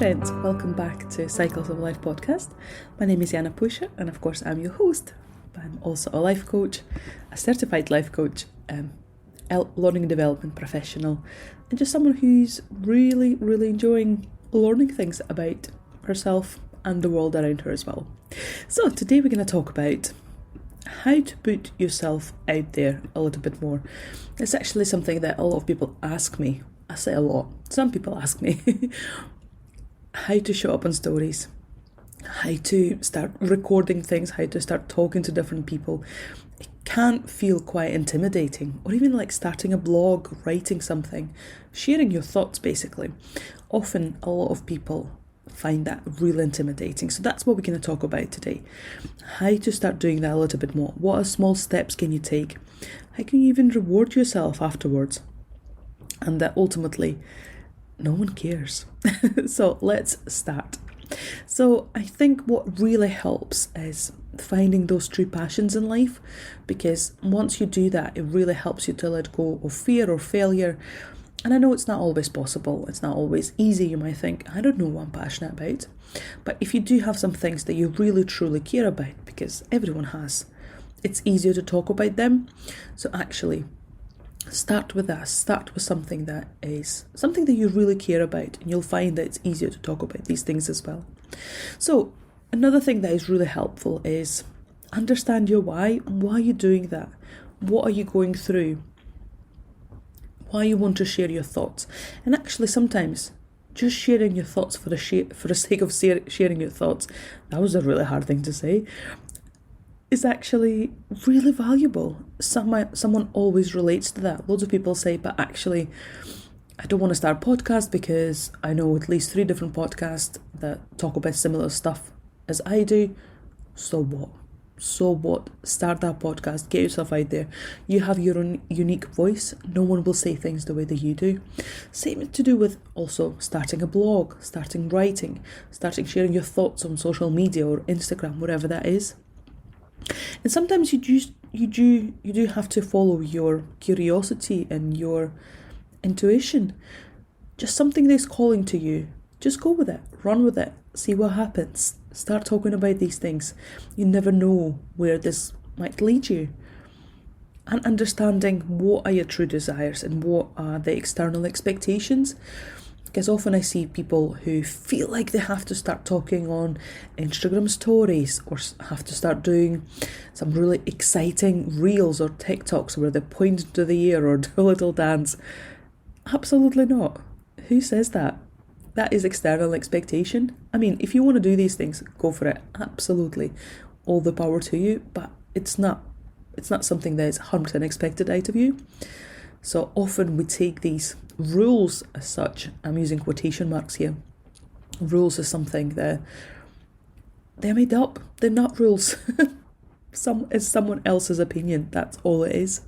friends, welcome back to Cycles of Life podcast. My name is Jana and of course I'm your host. I'm also a life coach, a certified life coach, learning and development professional, and just someone who's really enjoying learning things about herself and the world around her as well. So today we're going to talk about how to put yourself out there a little bit more. It's actually something that a lot of people ask me. I say a lot. Some people ask me how to show up on stories, how to start recording things, how to start talking to different people. It can feel quite intimidating, or even like starting a blog, writing something, sharing your thoughts basically. Often a lot of people find that really intimidating. So that's what we're going to talk about today. How to start doing that a little bit more. What are small steps can you take? How can you even reward yourself afterwards? And that ultimately, no one cares. So let's start. So I think what really helps is finding those true passions in life, because once you do that, it really helps you to let go of fear or failure. And I know it's not always possible. It's not always easy. You might think, I don't know what I'm passionate about. But if you do have some things that you really truly care about, because everyone has, it's easier to talk about them. So actually, start with that. Start with something that you really care about, and you'll find that it's easier to talk about these things as well. So another thing that is really helpful is understand your why. Why are you doing that? What are you going through? Why you want to share your thoughts? And actually sometimes just sharing your thoughts for the sake of sharing your thoughts, that was a really hard thing to say, is actually really valuable. Someone always relates to that. Loads of people say, but actually, I don't want to start a podcast because I know at least 3 different podcasts that talk about similar stuff as I do. So what? Start that podcast, get yourself out there. You have your own unique voice. No one will say things the way that you do. Same to do with also starting a blog, starting writing, starting sharing your thoughts on social media or Instagram, whatever that is. And sometimes you do have to follow your curiosity and your intuition. Just something that's calling to you. Just go with it. Run with it. See what happens. Start talking about these things. You never know where this might lead you. And understanding what are your true desires and what are the external expectations. Because often I see people who feel like they have to start talking on Instagram stories or have to start doing some really exciting reels or TikToks where they point into the air or do a little dance. Absolutely not. Who says that? That is external expectation. I mean, if you want to do these things, go for it. Absolutely. All the power to you. But it's not something that is 100% expected out of you. So often we take these rules as such, I'm using quotation marks here, rules is something that they're made up, they're not rules. It's someone else's opinion, that's all it is.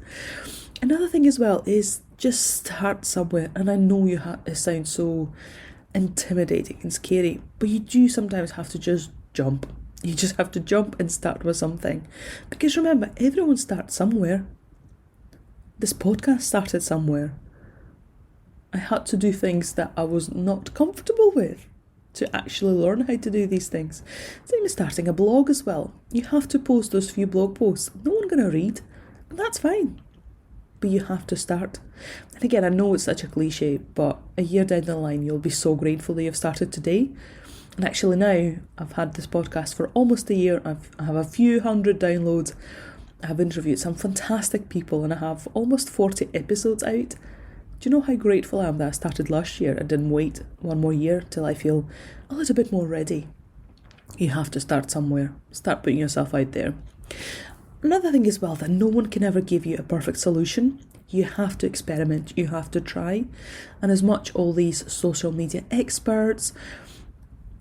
Another thing as well is just start somewhere, and I know it sounds so intimidating and scary, but you do sometimes have to just jump. You just have to jump and start with something. Because remember, everyone starts somewhere. This podcast started somewhere. I had to do things that I was not comfortable with to actually learn how to do these things. Same as starting a blog as well. You have to post those few blog posts. No one's going to read, and that's fine. But you have to start. And again, I know it's such a cliche, but a year down the line, you'll be so grateful that you've started today. And actually now, I've had this podcast for almost a year. I have a few hundred downloads. I have interviewed some fantastic people, and I have almost 40 episodes out. Do you know how grateful I am that I started last year and didn't wait one more year till I feel a little bit more ready? You have to start somewhere. Start putting yourself out there. Another thing as well, that no one can ever give you a perfect solution. You have to experiment. You have to try. And as much all these social media experts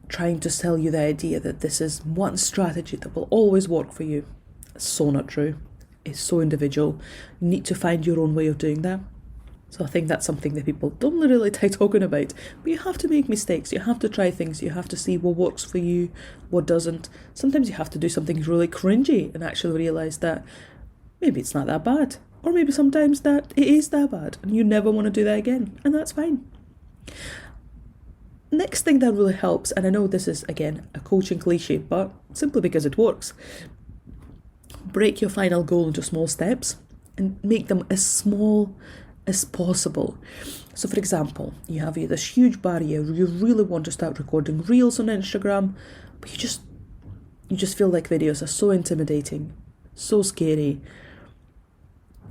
trying to sell you the idea that this is one strategy that will always work for you, it's so not true. It's so individual. You need to find your own way of doing that. So I think that's something that people don't really like talking about. But you have to make mistakes. You have to try things. You have to see what works for you, what doesn't. Sometimes you have to do something really cringy and actually realise that maybe it's not that bad. Or maybe sometimes that it is that bad and you never want to do that again. And that's fine. next thing that really helps, and I know this is, again, a coaching cliche, but simply because it works, break your final goal into small steps and make them as small as possible. So for example, you have this huge barrier, you really want to start recording reels on Instagram, but you just feel like videos are so intimidating, so scary,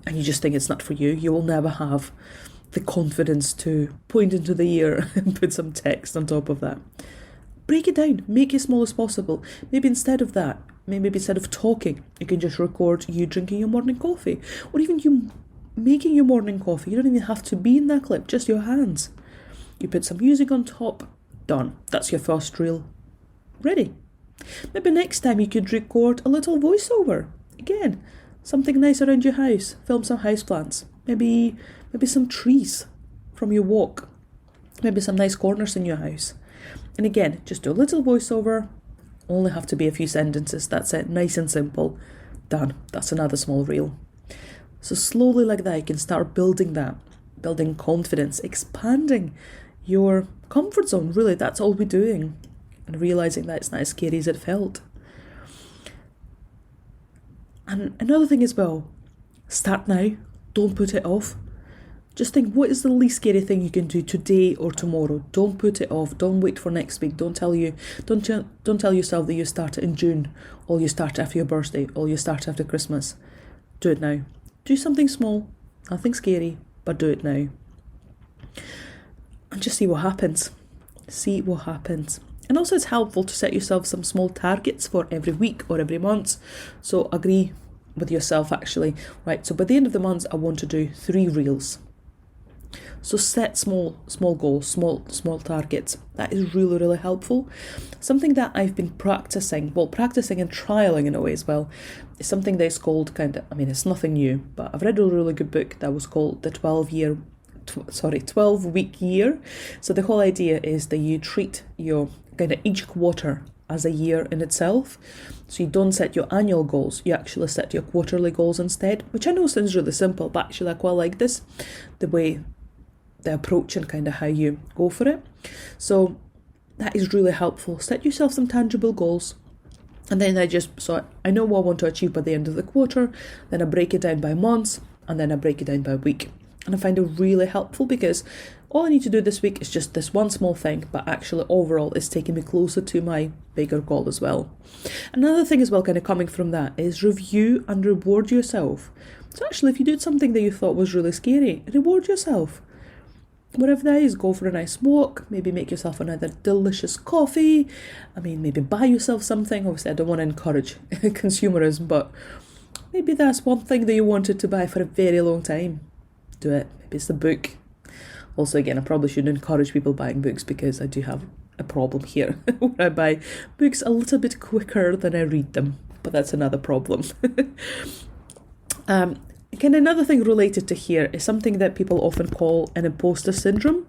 and you just think it's not for you. You will never have the confidence to point into the ear and put some text on top of that. Break it down, make it as small as possible. Maybe instead of talking, you can just record you drinking your morning coffee, or even you making your morning coffee. You don't even have to be in that clip, just your hands. You put some music on top, done. That's your first reel. Ready. Maybe next time you could record a little voiceover. Again, something nice around your house. Film some houseplants. Maybe some trees from your walk. Maybe some nice corners in your house. And again, just do a little voiceover. Only have to be a few sentences. That's it. Nice and simple. Done. That's another small reel. So slowly like that, you can start building confidence, expanding your comfort zone. Really, that's all we're doing. And realising that it's not as scary as it felt. And another thing as well, start now. Don't put it off. Just think, what is the least scary thing you can do today or tomorrow? Don't put it off. Don't wait for next week. Don't tell yourself that you start in June, or you start after your birthday, or you start after Christmas. Do it now. Do something small, nothing scary, but do it now. And just see what happens. See what happens. And also it's helpful to set yourself some small targets for every week or every month. So agree with yourself actually. Right, so by the end of the month, I want to do 3 reels. So set small goals, small targets. That is really, really helpful. Something that I've been practicing and trialing in a way as well, is something that's called it's nothing new, but I've read a really good book that was called the 12-week year. So the whole idea is that you treat your each quarter as a year in itself. So you don't set your annual goals, you actually set your quarterly goals instead, which I know sounds really simple, but actually I quite like this, the approach and how you go for it. So that is really helpful. Set yourself some tangible goals. And then I know what I want to achieve by the end of the quarter, then I break it down by months, and then I break it down by week. And I find it really helpful because all I need to do this week is just this one small thing, but actually overall it's taking me closer to my bigger goal as well. Another thing as well coming from that is review and reward yourself. So actually if you did something that you thought was really scary, reward yourself. Whatever that is, go for a nice walk, maybe make yourself another delicious coffee. Maybe buy yourself something. Obviously, I don't want to encourage consumerism, but maybe that's one thing that you wanted to buy for a very long time. Do it. Maybe it's a book. Also, again, I probably shouldn't encourage people buying books because I do have a problem here where I buy books a little bit quicker than I read them, but that's another problem. Another thing related to here is something that people often call an imposter syndrome.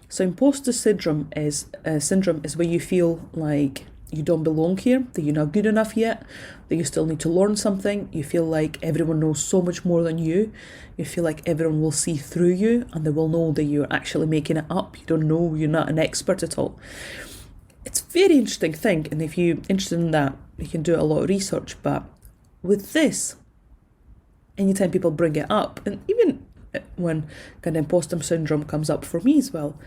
So imposter syndrome is where you feel like you don't belong here, that you're not good enough yet, that you still need to learn something. You feel like everyone knows so much more than you. You feel like everyone will see through you and they will know that you're actually making it up. You don't know, you're not an expert at all. It's a very interesting thing, and if you're interested in that, you can do a lot of research. But with this, anytime people bring it up, and even when imposter syndrome comes up for me as well,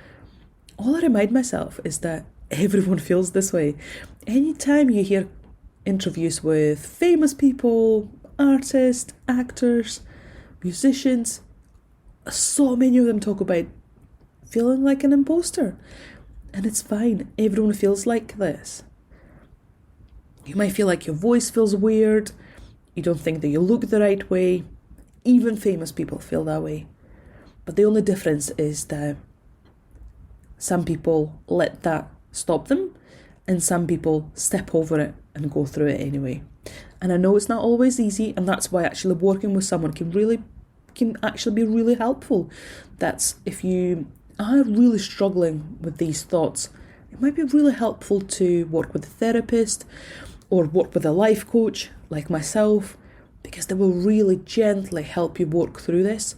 all I remind myself is that everyone feels this way. Anytime you hear interviews with famous people, artists, actors, musicians, so many of them talk about feeling like an imposter. And it's fine. Everyone feels like this. You might feel like your voice feels weird. You don't think that you look the right way. Even famous people feel that way. But the only difference is that some people let that stop them, and some people step over it and go through it anyway. And I know it's not always easy, and that's why actually working with someone can actually be really helpful. That's if you are really struggling with these thoughts, it might be really helpful to work with a therapist or work with a life coach like myself, because they will really gently help you work through this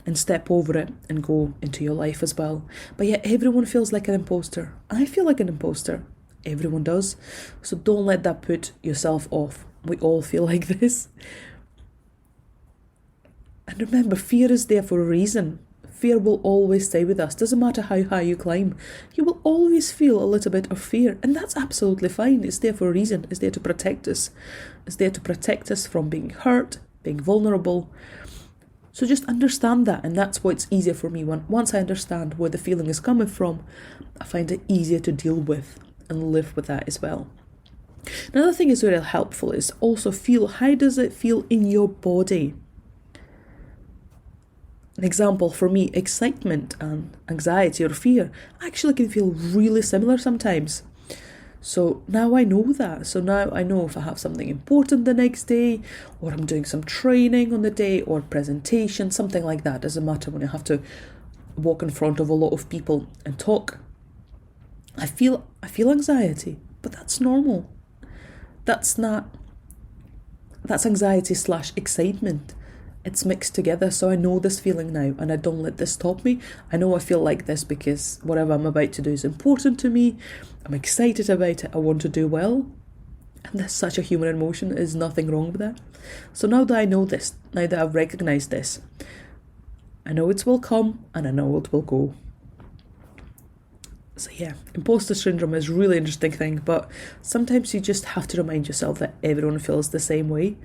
and step over it and go into your life as well. But yeah, everyone feels like an imposter. I feel like an imposter. Everyone does. So don't let that put yourself off. We all feel like this. And remember, fear is there for a reason. Fear will always stay with us. Doesn't matter how high you climb. You will always feel a little bit of fear. And that's absolutely fine. It's there for a reason. It's there to protect us. It's there to protect us from being hurt, being vulnerable. So just understand that. And that's what's easier for me. Once I understand where the feeling is coming from, I find it easier to deal with and live with that as well. Another thing is really helpful is also feel, how does it feel in your body? An example for me, excitement and anxiety or fear actually can feel really similar sometimes. So now I know that. So now I know if I have something important the next day, or I'm doing some training on the day, or presentation, something like that. Doesn't matter when I have to walk in front of a lot of people and talk. I feel anxiety, but that's normal. That's anxiety / excitement. It's mixed together, so I know this feeling now and I don't let this stop me. I know I feel like this because whatever I'm about to do is important to me. I'm excited about it. I want to do well. And that's such a human emotion. There's nothing wrong with that. So now that I know this, now that I've recognised this, I know it will come and I know it will go. So yeah, imposter syndrome is a really interesting thing, but sometimes you just have to remind yourself that everyone feels the same way.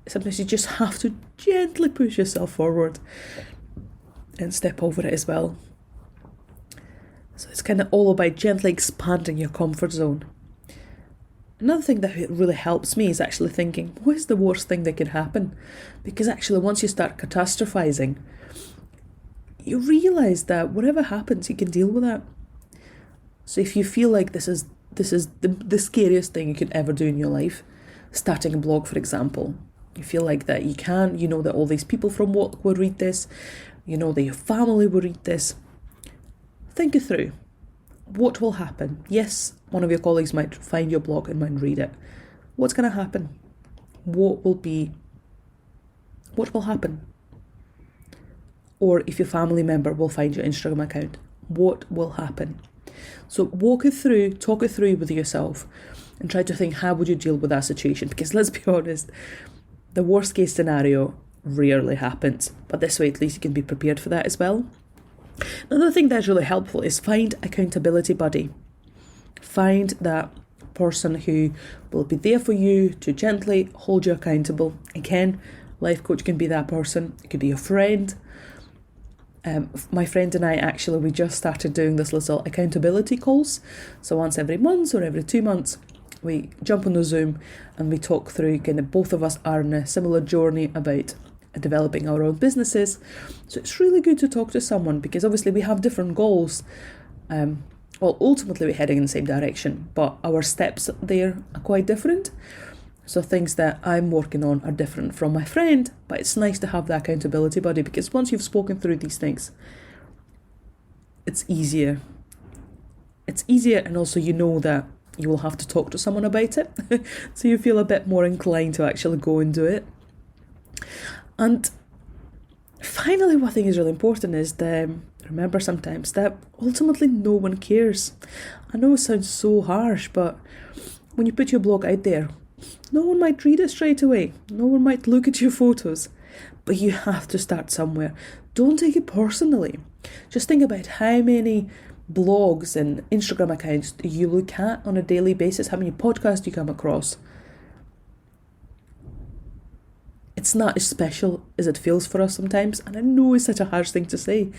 Sometimes you just have to gently push yourself forward and step over it as well. So it's kind of all about gently expanding your comfort zone. Another thing that really helps me is actually thinking, what is the worst thing that could happen? Because actually once you start catastrophizing, you realise that whatever happens, you can deal with that. So if you feel like this is the scariest thing you could ever do in your life, starting a blog, for example, you feel like that you know that all these people from work will read this, you know that your family will read this. Think it through. What will happen? Yes, one of your colleagues might find your blog and might read it. What's going to happen? What will happen? Or if your family member will find your Instagram account, what will happen? So talk it through with yourself and try to think, how would you deal with that situation? Because let's be honest, the worst case scenario rarely happens, but this way at least you can be prepared for that as well. Another thing that's really helpful is find accountability buddy. Find that person who will be there for you to gently hold you accountable. Again, life coach can be that person. It could be a friend. My friend and I we just started doing this little accountability calls. So once every month or every 2 months, we jump on the Zoom and we talk through, kind of both of us are in a similar journey about developing our own businesses. So it's really good to talk to someone because obviously we have different goals. Ultimately we're heading in the same direction, but our steps there are quite different. So things that I'm working on are different from my friend, but it's nice to have that accountability buddy because once you've spoken through these things, it's easier. It's easier, and also you know that you will have to talk to someone about it. So you feel a bit more inclined to actually go and do it. And finally, what I think is really important is remember sometimes that ultimately no one cares. I know it sounds so harsh, but when you put your blog out there, no one might read it straight away. No one might look at your photos. But you have to start somewhere. Don't take it personally. Just think about how many blogs and Instagram accounts you look at on a daily basis, how many podcasts you come across. It's not as special as it feels for us sometimes, and I know it's such a harsh thing to say,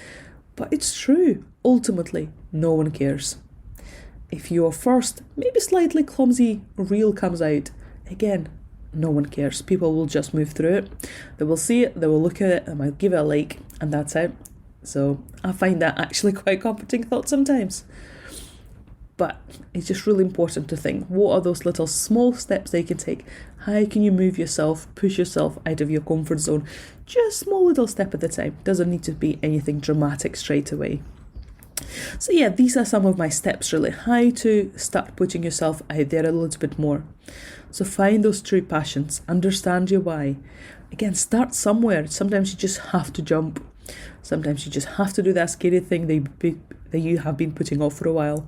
but it's true. Ultimately, no one cares. If your first, maybe slightly clumsy reel comes out, again, no one cares. People will just move through it. They will see it, they will look at it, they might give it a like, and that's it. So I find that actually quite comforting thought sometimes. But it's just really important to think, what are those little small steps that you can take? How can you move yourself, push yourself out of your comfort zone? Just small little step at a time. Doesn't need to be anything dramatic straight away. So yeah, these are some of my steps really. How to start putting yourself out there a little bit more. So find those true passions, understand your why. Again, start somewhere. Sometimes you just have to jump. Sometimes you just have to do that scary thing that you have been putting off for a while.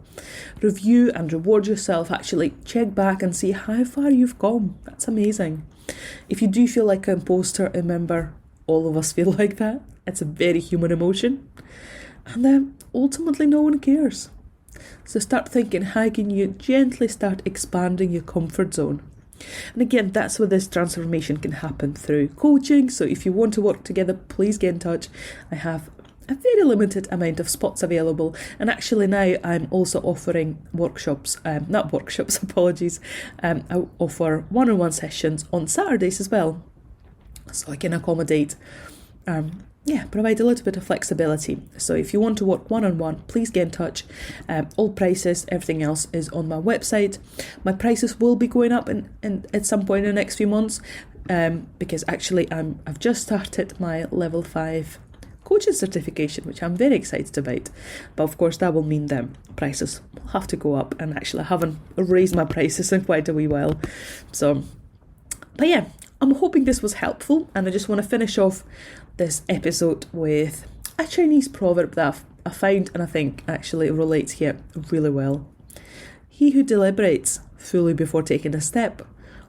Review and reward yourself. Actually, check back and see how far you've come. That's amazing. If you do feel like an imposter, remember, all of us feel like that. It's a very human emotion. And then ultimately no one cares. So start thinking, how can you gently start expanding your comfort zone? And again, that's where this transformation can happen through coaching. So if you want to work together, please get in touch. I have a very limited amount of spots available, and actually now I'm also offering workshops, apologies. I offer one-on-one sessions on Saturdays as well, so I can accommodate provide a little bit of flexibility. So if you want to work one-on-one, please get in touch. All prices, everything else is on my website. My prices will be going up in at some point in the next few months, because actually I've just started my level 5 coaching certification, which I'm very excited about. But of course that will mean that prices will have to go up, and actually I haven't raised my prices in quite a wee while. But yeah, I'm hoping this was helpful, and I just want to finish off this episode with a Chinese proverb that I found and I think actually relates here really well. He who deliberates fully before taking a step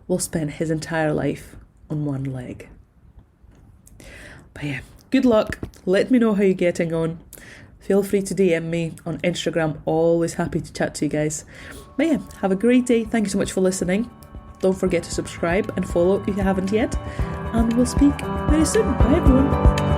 will spend his entire life on one leg. But yeah, good luck. Let me know how you're getting on. Feel free to DM me on Instagram. Always happy to chat to you guys. But yeah, have a great day. Thank you so much for listening. Don't forget to subscribe and follow if you haven't yet. And we'll speak very soon. Bye everyone.